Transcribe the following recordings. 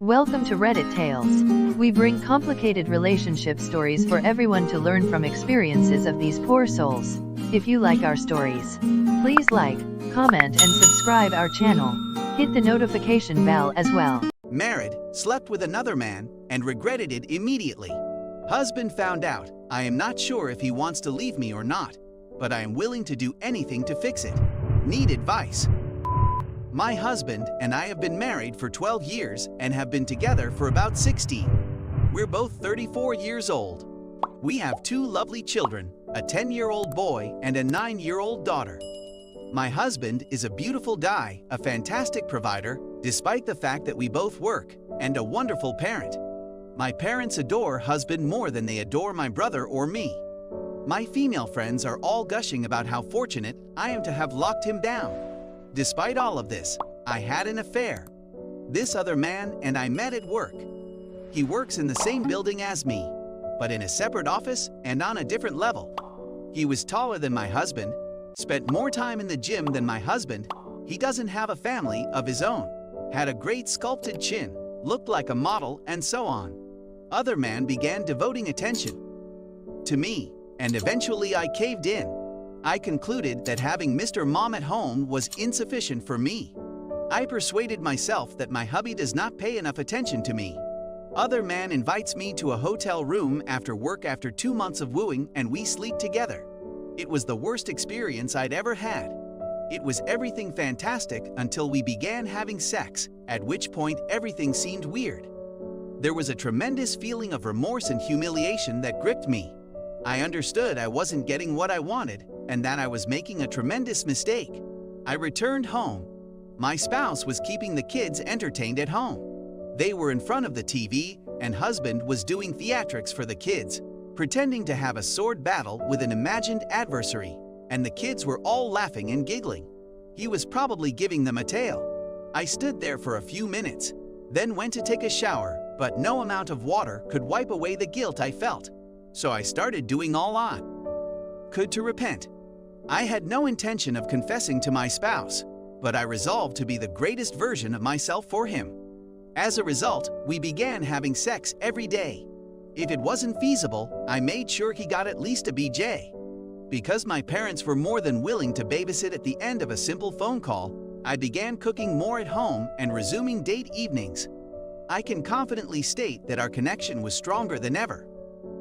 Welcome to Reddit Tales. We bring complicated relationship stories for everyone to learn from experiences of these poor souls. If you like our stories, please like, comment and subscribe our channel. Hit the notification bell as well. Married, slept with another man, and regretted it immediately. Husband found out. I am not sure if he wants to leave me or not, but I am willing to do anything to fix it. Need advice. My husband and I have been married for 12 years and have been together for about 16. We're both 34 years old. We have two lovely children, a 10-year-old boy and a 9-year-old daughter. My husband is a beautiful guy, a fantastic provider, despite the fact that we both work, and a wonderful parent. My parents adore husband more than they adore my brother or me. My female friends are all gushing about how fortunate I am to have locked him down. Despite all of this, I had an affair. This other man and I met at work. He works in the same building as me, but in a separate office and on a different level. He was taller than my husband, spent more time in the gym than my husband. He doesn't have a family of his own, had a great sculpted chin, looked like a model, and so on. Other man began devoting attention to me, and eventually I caved in. I concluded that having Mr. Mom at home was insufficient for me. I persuaded myself that my hubby does not pay enough attention to me. Other man invites me to a hotel room after work after 2 months of wooing, and we sleep together. It was the worst experience I'd ever had. It was everything fantastic until we began having sex, at which point everything seemed weird. There was a tremendous feeling of remorse and humiliation that gripped me. I understood I wasn't getting what I wanted and that I was making a tremendous mistake. I returned home. My spouse was keeping the kids entertained at home. They were in front of the TV and husband was doing theatrics for the kids, pretending to have a sword battle with an imagined adversary, and the kids were all laughing and giggling. He was probably giving them a tale. I stood there for a few minutes, then went to take a shower, but no amount of water could wipe away the guilt I felt. So I started doing all I could to repent. I had no intention of confessing to my spouse, but I resolved to be the greatest version of myself for him. As a result, we began having sex every day. If it wasn't feasible, I made sure he got at least a BJ. Because my parents were more than willing to babysit at the end of a simple phone call, I began cooking more at home and resuming date evenings. I can confidently state that our connection was stronger than ever.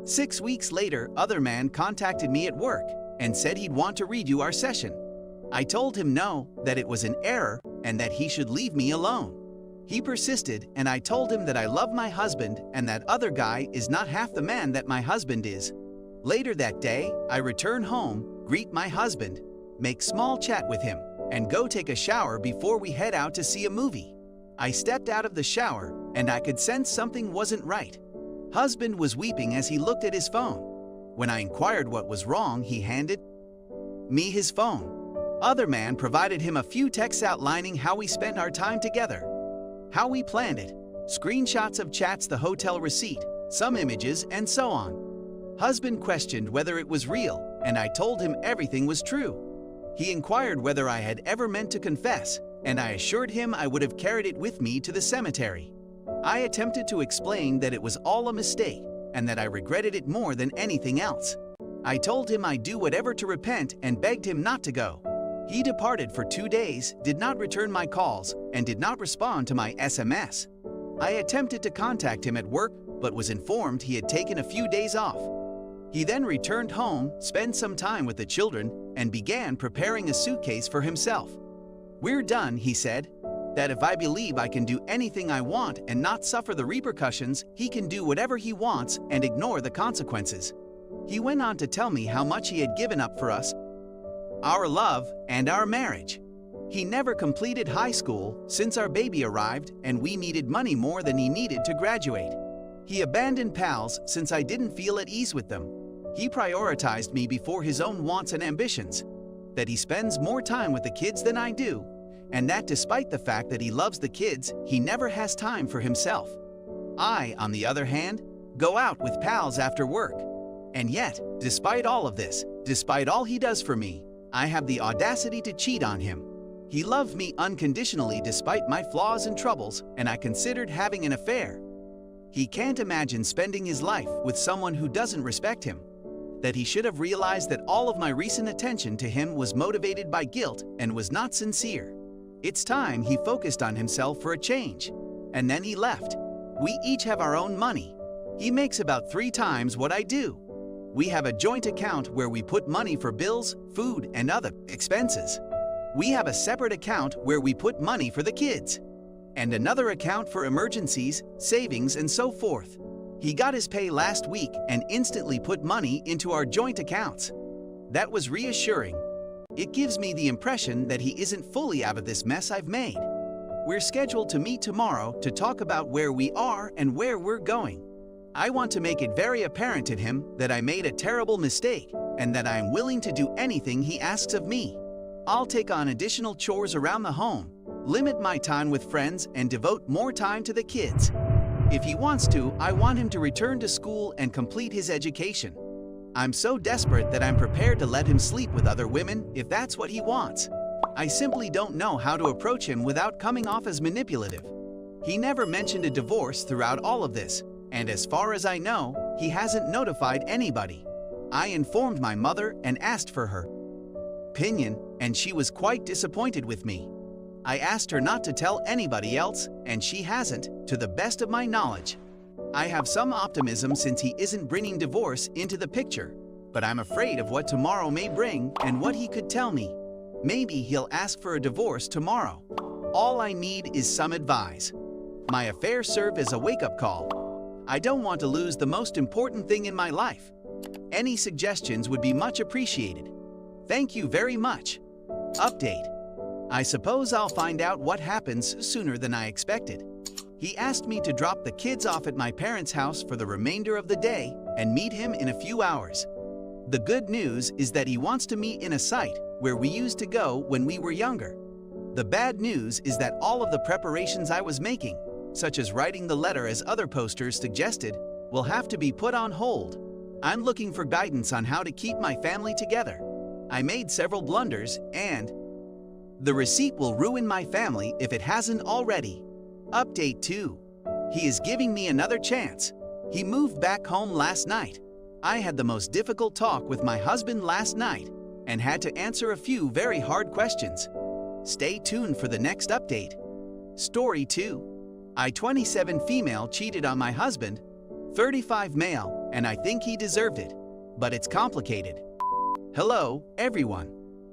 6 weeks later, other man contacted me at work and said he'd want to redo our session. I told him no, that it was an error and that he should leave me alone. He persisted and I told him that I love my husband and that other guy is not half the man that my husband is. Later that day, I return home, greet my husband, make small chat with him, and go take a shower before we head out to see a movie. I stepped out of the shower and I could sense something wasn't right. Husband was weeping as he looked at his phone. When I inquired what was wrong, he handed me his phone. Other man provided him a few texts outlining how we spent our time together, how we planned it, screenshots of chats, the hotel receipt, some images, and so on. Husband questioned whether it was real, and I told him everything was true. He inquired whether I had ever meant to confess, and I assured him I would have carried it with me to the cemetery. I attempted to explain that it was all a mistake and that I regretted it more than anything else. I told him I'd do whatever to repent and begged him not to go. He departed for 2 days, did not return my calls, and did not respond to my SMS. I attempted to contact him at work, but was informed he had taken a few days off. He then returned home, spent some time with the children, and began preparing a suitcase for himself. "We're done," he said. "That if I believe I can do anything I want and not suffer the repercussions, he can do whatever he wants and ignore the consequences." He went on to tell me how much he had given up for us, our love, and our marriage. He never completed high school since our baby arrived, and we needed money more than he needed to graduate. He abandoned pals since I didn't feel at ease with them. He prioritized me before his own wants and ambitions. That he spends more time with the kids than I do, and that despite the fact that he loves the kids, he never has time for himself. I, on the other hand, go out with pals after work. And yet, despite all of this, despite all he does for me, I have the audacity to cheat on him. He loved me unconditionally despite my flaws and troubles, and I considered having an affair. He can't imagine spending his life with someone who doesn't respect him. That he should have realized that all of my recent attention to him was motivated by guilt and was not sincere. It's time he focused on himself for a change. And then he left. We each have our own money. He makes about 3 times what I do. We have a joint account where we put money for bills, food, and other expenses. We have a separate account where we put money for the kids, and another account for emergencies, savings, and so forth. He got his pay last week and instantly put money into our joint accounts. That was reassuring. It gives me the impression that he isn't fully out of this mess I've made. We're scheduled to meet tomorrow to talk about where we are and where we're going. I want to make it very apparent to him that I made a terrible mistake and that I am willing to do anything he asks of me. I'll take on additional chores around the home, limit my time with friends, and devote more time to the kids. If he wants to, I want him to return to school and complete his education. I'm so desperate that I'm prepared to let him sleep with other women if that's what he wants. I simply don't know how to approach him without coming off as manipulative. He never mentioned a divorce throughout all of this, and as far as I know, he hasn't notified anybody. I informed my mother and asked for her opinion, and she was quite disappointed with me. I asked her not to tell anybody else, and she hasn't, to the best of my knowledge. I have some optimism since he isn't bringing divorce into the picture, but I'm afraid of what tomorrow may bring and what he could tell me. Maybe he'll ask for a divorce tomorrow. All I need is some advice. My affair served as a wake-up call. I don't want to lose the most important thing in my life. Any suggestions would be much appreciated. Thank you very much. Update. I suppose I'll find out what happens sooner than I expected. He asked me to drop the kids off at my parents' house for the remainder of the day and meet him in a few hours. The good news is that he wants to meet in a site where we used to go when we were younger. The bad news is that all of the preparations I was making, such as writing the letter as other posters suggested, will have to be put on hold. I'm looking for guidance on how to keep my family together. I made several blunders, and the receipt will ruin my family if it hasn't already. Update 2. He is giving me another chance. He moved back home last night. I had the most difficult talk with my husband last night and had to answer a few very hard questions. Stay tuned for the next update. Story 2. I, 27 female, cheated on my husband, 35 male, and I think he deserved it. But it's complicated. Hello, everyone.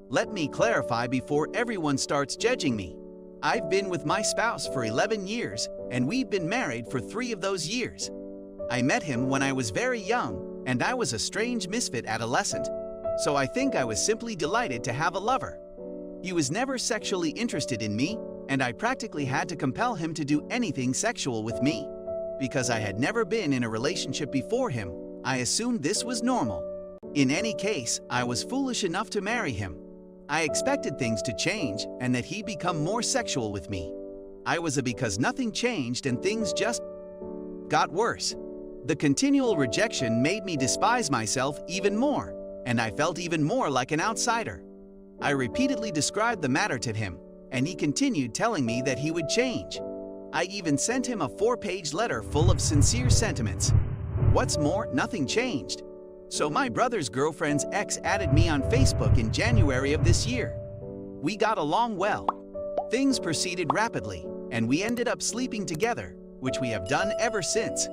Let me clarify before everyone starts judging me. I've been with my spouse for 11 years, and we've been married for 3 of those years. I met him when I was very young, and I was a strange misfit adolescent, so I think I was simply delighted to have a lover. He was never sexually interested in me, and I practically had to compel him to do anything sexual with me. Because I had never been in a relationship before him, I assumed this was normal. In any case, I was foolish enough to marry him. I expected things to change and that he'd become more sexual with me. I was because nothing changed and things just got worse. The continual rejection made me despise myself even more, and I felt even more like an outsider. I repeatedly described the matter to him, and he continued telling me that he would change. I even sent him a 4-page letter full of sincere sentiments. What's more, nothing changed. So my brother's girlfriend's ex added me on Facebook in January of this year. We got along well. Things proceeded rapidly, and we ended up sleeping together, which we have done ever since.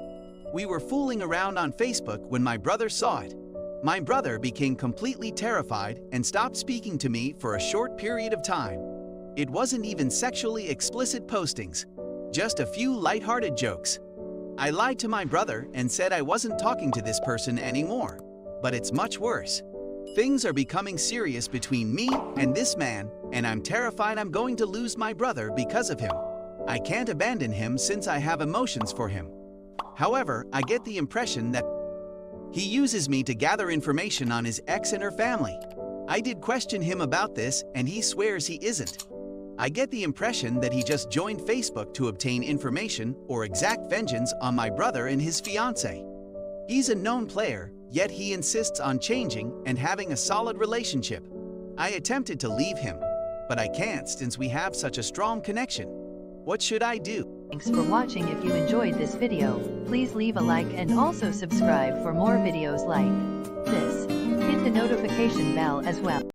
We were fooling around on Facebook when my brother saw it. My brother became completely terrified and stopped speaking to me for a short period of time. It wasn't even sexually explicit postings, just a few lighthearted jokes. I lied to my brother and said I wasn't talking to this person anymore, but it's much worse. Things are becoming serious between me and this man, and I'm terrified I'm going to lose my brother because of him. I can't abandon him since I have emotions for him. However, I get the impression that he uses me to gather information on his ex and her family. I did question him about this, and he swears he isn't. I get the impression that he just joined Facebook to obtain information or exact vengeance on my brother and his fiancée. He's a known player, yet he insists on changing and having a solid relationship. I attempted to leave him, but I can't since we have such a strong connection. What should I do? Thanks for watching. If you enjoyed this video, please leave a like and also subscribe for more videos like this. Hit the notification bell as well.